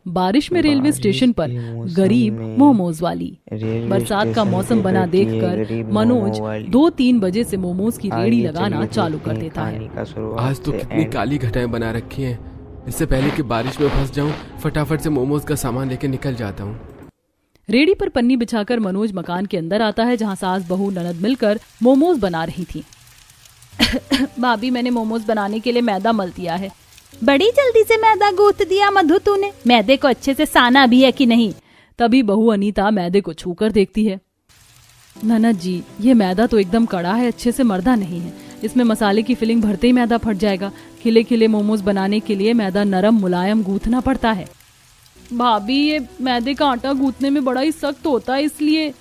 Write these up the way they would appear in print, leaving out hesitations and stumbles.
बारिश में railway station पर गरीब मोमोज वाली। बरसात का मौसम बना देखकर मनोज 2-3 बजे से मोमोज की रेडी लगाना चालू कर देता है। आज तो कितनी काली घटाएं बना रखी हैं। इससे पहले कि बारिश में फंस जाऊं, फटाफट से मोमोज का सामान लेकर निकल जाता हूं। रेडी पर पन्नी बिछाकर मनोज मकान के अंदर आता है, जहां सास बहू ननद मिलकर मोमोज बना रही थी। भाभी, मैंने मोमोज बनाने के लिए मैदा मल दिया है। बड़ी जल्दी से मैदा गूंथ दिया मधु तूने। मैदे को अच्छे से साना भी है कि नहीं? तभी बहू अनीता मैदे को छूकर देखती है। ननद जी, ये मैदा तो एकदम कड़ा है, अच्छे से मर्दा नहीं है। इसमें मसाले की फिलिंग भरते ही मैदा फट जाएगा। खिले खिले मोमोज बनाने के लिए मैदा नरम मुलायम गूंथना पड़ता है। भाभी, ये मैदे का आटा गूंथने में बड़ा ही सख्त होता है, इसलिए।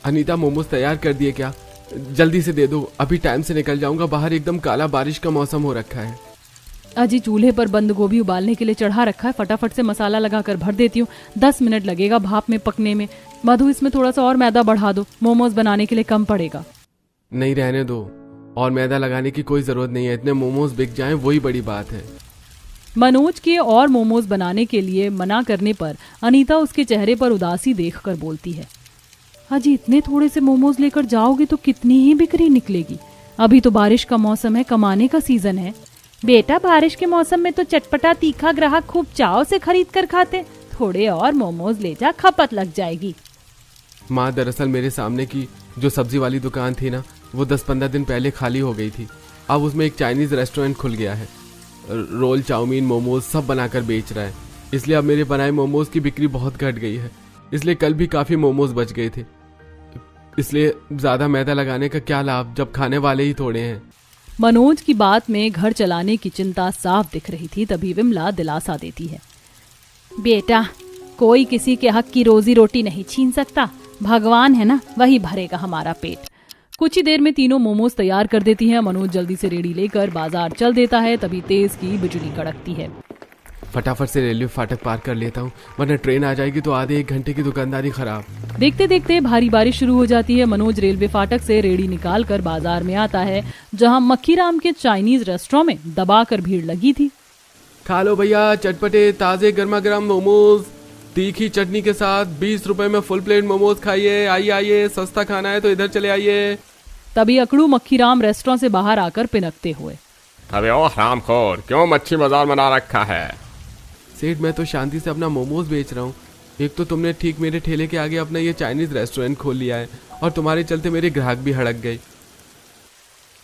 अनीता, मोमोज तैयार कर दिए क्या? जल्दी से दे दो, अभी टाइम से निकल जाऊंगा। बाहर एकदम काला बारिश का मौसम हो रखा है। अजी, चूल्हे पर बंद गोभी उबालने के लिए चढ़ा रखा है, फटाफट से मसाला लगाकर भर देती हूँ। 10 मिनट लगेगा भाप में पकने में। मधु, इसमें थोड़ा सा और मैदा बढ़ा दो, मोमोज बनाने के लिए कम पड़ेगा। नहीं, रहने दो, और मैदा लगाने की कोई जरूरत नहीं है। इतने मोमोज बिक जाएं वही बड़ी बात है। मनोज के और मोमोज बनाने के लिए मना करने पर अनीता उसके चेहरे पर उदासी देखकर बोलती है, अजी, इतने थोड़े से मोमोज लेकर जाओगे तो कितनी ही बिक्री निकलेगी? अभी तो बारिश का मौसम है, कमाने का सीजन है। बेटा, बारिश के मौसम में तो चटपटा तीखा ग्राहक खूब चाव से खरीद कर खाते। थोड़े और मोमोज ले जा, खपत लग जाएगी। माँ, दरअसल मेरे सामने की जो सब्जी वाली दुकान थी ना, वो 10-15 दिन पहले खाली हो गई थी। अब उसमें एक चाइनीज रेस्टोरेंट खुल गया है। रोल, चाउमीन, मोमोज सब बनाकर बेच रहा है। इसलिए अब मेरे बनाए मोमोज की बिक्री बहुत घट गई है। इसलिए कल भी काफी मोमोज बच गए थे। इसलिए ज्यादा मैदा लगाने का क्या लाभ, जब खाने वाले ही थोड़े हैं। मनोज की बात में घर चलाने की चिंता साफ दिख रही थी। तभी विमला दिलासा देती है, बेटा, कोई किसी के हक की रोजी रोटी नहीं छीन सकता। भगवान है ना, वही भरेगा हमारा पेट। कुछ ही देर में तीनों मोमोज तैयार कर देती हैं। मनोज जल्दी से रेडी लेकर बाजार चल देता है। तभी तेज की बिजली कड़कती है। फटाफट से रेलवे फाटक पार कर लेता हूँ, वरना ट्रेन आ जाएगी तो आधे 1 घंटे की दुकानदारी खराब। देखते देखते भारी बारिश शुरू हो जाती है। मनोज रेलवे फाटक से रेडी निकाल कर बाजार में आता है, जहाँ मक्खीराम के चाइनीज रेस्टोरेंट में दबाकर भीड़ लगी थी। खा लो भैया, चटपटे ताजे गर्मा गर्म मोमोज, तीखी चटनी के साथ 20 रुपए में फुल प्लेट मोमोज खाइए। आइए आइए, सस्ता खाना है तो इधर चले आइए। तभी अकड़ू मक्खीराम रेस्टोरेंट से बाहर आकर पिनकते हुए, अबे ओ हरामखोर, क्यों मच्छी बाजार बना रखा है? सेठ, मैं तो शांति से अपना मोमोज बेच रहा हूँ। एक तो तुमने ठीक मेरे ठेले के आगे अपना ये चाइनीज रेस्टोरेंट खोल लिया है, और तुम्हारे चलते मेरे ग्राहक भी हड़क गए।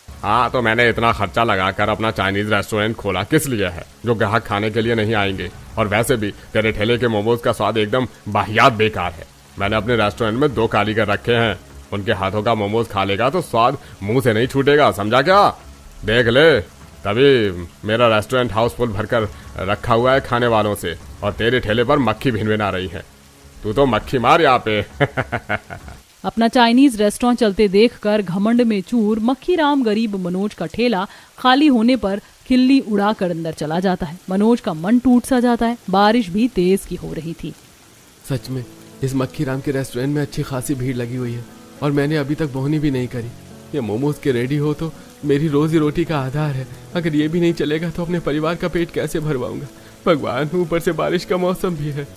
हाँ, तो मैंने इतना खर्चा लगाकर अपना चाइनीज रेस्टोरेंट खोला किस लिए है? जो ग्राहक खाने के लिए नहीं आएंगे। और वैसे भी तेरे ठेले के मोमोज का स्वाद एकदम वाहियात बेकार है। मैंने अपने रेस्टोरेंट में 2 कारीगर रखे हैं, उनके हाथों का मोमोज खा लेगा तो स्वाद मुंह से नहीं छूटेगा, समझा क्या? देख ले, तभी मेरा रेस्टोरेंट हाउसफुल भरकर रखा हुआ है खाने वालों से, और तेरे ठेले पर मक्खी भिनभिना रही है। तू तो मक्खी मार यहाँ पे। अपना चाइनीज रेस्टोरेंट चलते देखकर घमंड में चूर मक्खीराम गरीब मनोज का ठेला खाली होने पर खिल्ली उड़ाकर अंदर चला जाता है। मनोज का मन टूट सा जाता है। बारिश भी तेज की हो रही थी। सच में इस मक्खीराम के रेस्टोरेंट में अच्छी खासी भीड़ लगी हुई है, और मैंने अभी तक बोहनी भी नहीं करी। ये मोमोज के रेडी हो तो मेरी रोजी रोटी का आधार है। अगर ये भी नहीं चलेगा तो अपने परिवार का पेट कैसे भरवाऊंगा? भगवान, ऊपर से बारिश का मौसम भी है।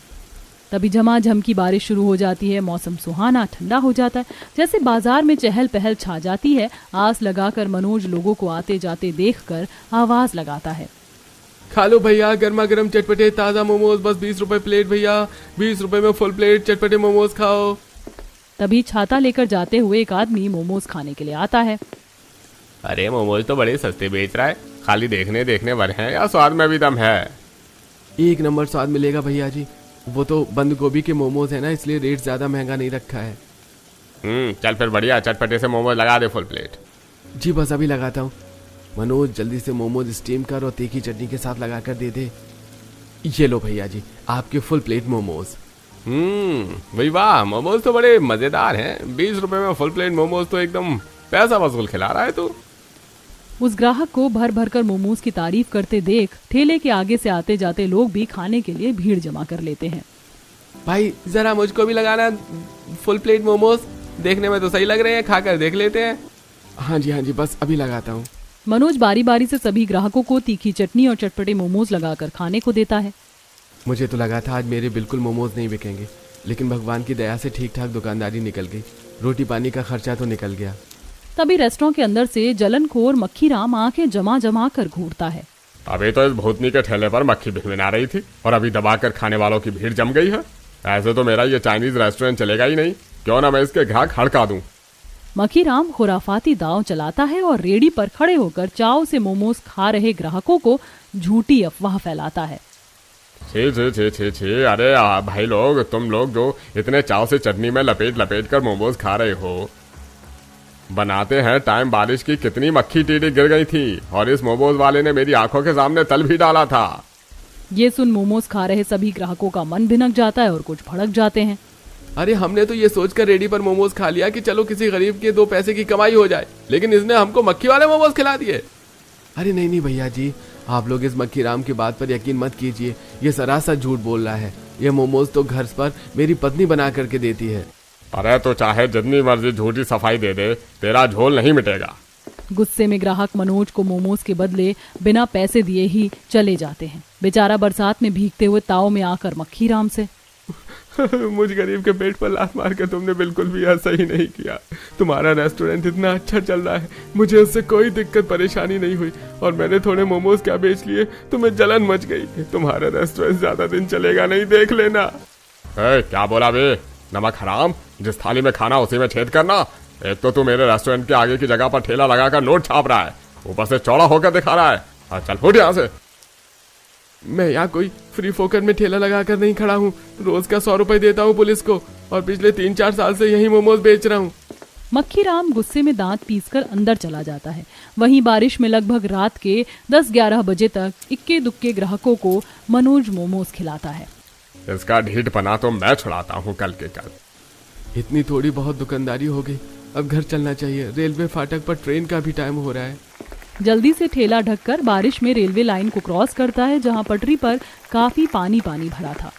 तभी झमाझम की बारिश शुरू हो जाती है। मौसम सुहाना ठंडा हो जाता है, जैसे बाजार में चहल पहल छा जाती है। आस लगाकर मनोज लोगों को आते जाते देखकर आवाज लगाता है, खा लो भैया, गर्मा गर्म चटपटे ताजा मोमोज, बस 20 रुपए प्लेट भैया। 20 रुपए में फुल प्लेट चटपटे मोमोज खाओ। तभी छाता लेकर जाते हुए एक आदमी मोमोज खाने के लिए आता है। अरे, मोमोज तो बड़े सस्ते बेच रहा है। खाली देखने देखने भर हैं या स्वाद में भी दम है? 1 नंबर स्वाद मिलेगा भैया जी। वो तो बंद गोभी के मोमोज है ना, इसलिए रेट ज्यादा महंगा नहीं रखा है। चल फिर बढ़िया, चटपटे से मोमोज लगा दे फुल प्लेट। जी बस अभी लगाता हूँ। मनोज, जल्दी से मोमोज स्टीम कर और तीखी चटनी के साथ लगा कर दे दे। ये लो भैया जी, आपके फुल प्लेट मोमोज। भाई वाह, मोमोज तो बड़े मजेदार हैं। 20 रुपए में फुल प्लेट मोमोज तो एकदम पैसा वसूल खिला रहा है तू। उस ग्राहक को भर भर कर मोमोज की तारीफ करते देख ठेले के आगे से आते जाते लोग भी खाने के लिए भीड़ जमा कर लेते हैं। भाई, जरा मुझको भी लगाना फुल प्लेट मोमोज। देखने में तो सही लग रहे हैं, खाकर देख लेते हैं। हाँ जी, बस अभी लगाता हूँ। मनोज बारी बारी से सभी ग्राहकों को तीखी चटनी और चटपटे मोमोज लगाकर खाने को देता है। मुझे तो लगा था आज मेरे बिल्कुल मोमोज नहीं बिकेंगे, लेकिन भगवान की दया से ठीक ठाक दुकानदारी निकल गई। रोटी पानी का खर्चा तो निकल गया। तभी रेस्टोरेंट के अंदर से जलनखोर मक्खीराम आंखें जमा जमा कर घूरता है। अभी तो इस भूतनी के ठेले पर मक्खी भिनभिना रही थी और अभी दबाकर खाने वालों की भीड़ जम गई है। ऐसे तो मेरा ये चाइनीज रेस्टोरेंट चलेगा ही नहीं। क्यों ना मैं इसके ग्राहक हड़का दूं। मक्खीराम खुराफाती दांव चलाता है और रेडी पर खड़े होकर चाव से मोमोज खा रहे ग्राहकों को झूठी अफवाह फैलाता है। छे छे छे छे छे, अरे भाई लोग, तुम लोग जो इतने चाव से चटनी में लपेट लपेट कर मोमोज खा रहे हो, बनाते हैं टाइम बारिश की कितनी मक्खी टीडी गिर गई थी और इस मोमोज वाले ने मेरी आंखों के सामने तल भी डाला था। ये सुन मोमोज खा रहे सभी ग्राहकों का मन भिनक जाता है और कुछ भड़क जाते हैं। अरे हमने तो ये सोचकर रेडी पर मोमोज खा लिया कि चलो किसी गरीब के 2 पैसे की कमाई हो जाए, लेकिन इसने हमको मक्खी वाले मोमोज खिला दिए। अरे नहीं नहीं भैया जी, आप लोग इस मक्खीराम की बात पर यकीन मत कीजिए। ये सरासर झूठ बोल रहा है। ये मोमोज तो घर पर मेरी पत्नी बना करके देती है। अरे तो चाहे जितनी मर्जी झूठी सफाई दे दे, तेरा झोल नहीं मिटेगा। गुस्से में ग्राहक मनोज को मोमोज के बदले बिना पैसे दिए ही चले जाते हैं। बेचारा बरसात में भीगते हुए ताव में आकर मक्खीराम से मुझ गरीब के पेट पर लात मार के तुमने बिल्कुल भी ऐसा ही नहीं किया। तुम्हारा रेस्टोरेंट इतना अच्छा चल रहा है, मुझे उससे कोई दिक्कत परेशानी नहीं हुई और मैंने थोड़े मोमोज क्या बेच लिए, तुम्हें जलन मच गई। तुम्हारा रेस्टोरेंट ज्यादा दिन चलेगा नहीं, देख लेना। क्या बोला बे नमक हराम, जिस थाली में खाना उसी में छेद करना। एक तो तू मेरे रेस्टोरेंट के आगे की जगह पर ठेला लगाकर नोट छाप रहा है, ऊपर से चौड़ा होकर दिखा रहा है। चल फुट यहाँ से। मैं यहाँ कोई फ्री फोकट में ठेला लगाकर नहीं खड़ा हूँ। रोज का 100 रुपए देता हूँ पुलिस को और पिछले 3-4 साल से यही मोमोज बेच रहा हूँ। मक्खीराम गुस्से में दांत पीसकर अंदर चला जाता है। वहीं बारिश में लगभग रात के 10-11 बजे तक इक्के दुक्के ग्राहकों को मनोज मोमोज खिलाता है। इसका ढीठपना तो मैं छुड़ाता हूँ कल के कल। इतनी थोड़ी बहुत दुकानदारी हो गई, अब घर चलना चाहिए। रेलवे फाटक पर ट्रेन का भी टाइम हो रहा है। जल्दी से ठेला ढककर बारिश में रेलवे लाइन को क्रॉस करता है, जहां पटरी पर काफी पानी भरा था।